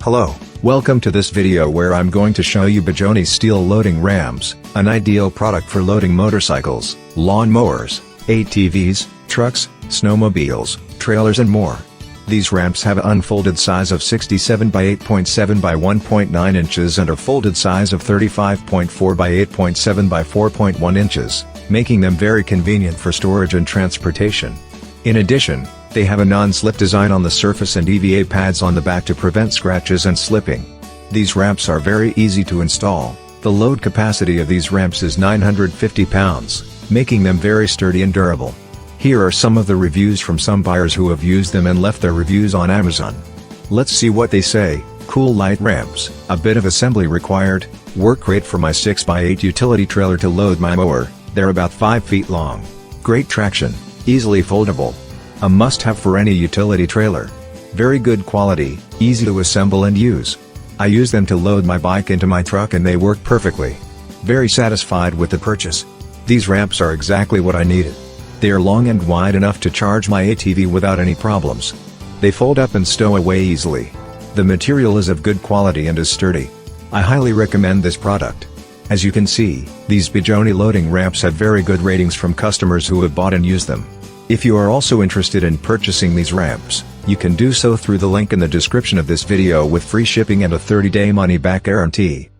Hello, welcome to this video where I'm going to show you BEJONI steel loading ramps, an ideal product for loading motorcycles, lawn mowers, ATVs, trucks, snowmobiles, trailers and more. These ramps have an unfolded size of 67 by 8.7 by 1.9 inches and a folded size of 35.4 by 8.7 by 4.1 inches, making them very convenient for storage and transportation. In addition, they have a non-slip design on the surface and EVA pads on the back to prevent scratches and slipping. These ramps are very easy to install. The load capacity of these ramps is 950 pounds, making them very sturdy and durable. Here are some of the reviews from some buyers who have used them and left their reviews on Amazon. Let's see what they say. Cool light ramps, a bit of assembly required, work great for my 6x8 utility trailer to load my mower, they're about 5 feet long. Great traction, easily foldable. A must-have for any utility trailer. Very good quality, easy to assemble and use. I use them to load my bike into my truck and they work perfectly. Very satisfied with the purchase. These ramps are exactly what I needed. They are long and wide enough to charge my ATV without any problems. They fold up and stow away easily. The material is of good quality and is sturdy. I highly recommend this product. As you can see, these BEJONI loading ramps have very good ratings from customers who have bought and used them. If you are also interested in purchasing these ramps, you can do so through the link in the description of this video with free shipping and a 30-day money-back guarantee.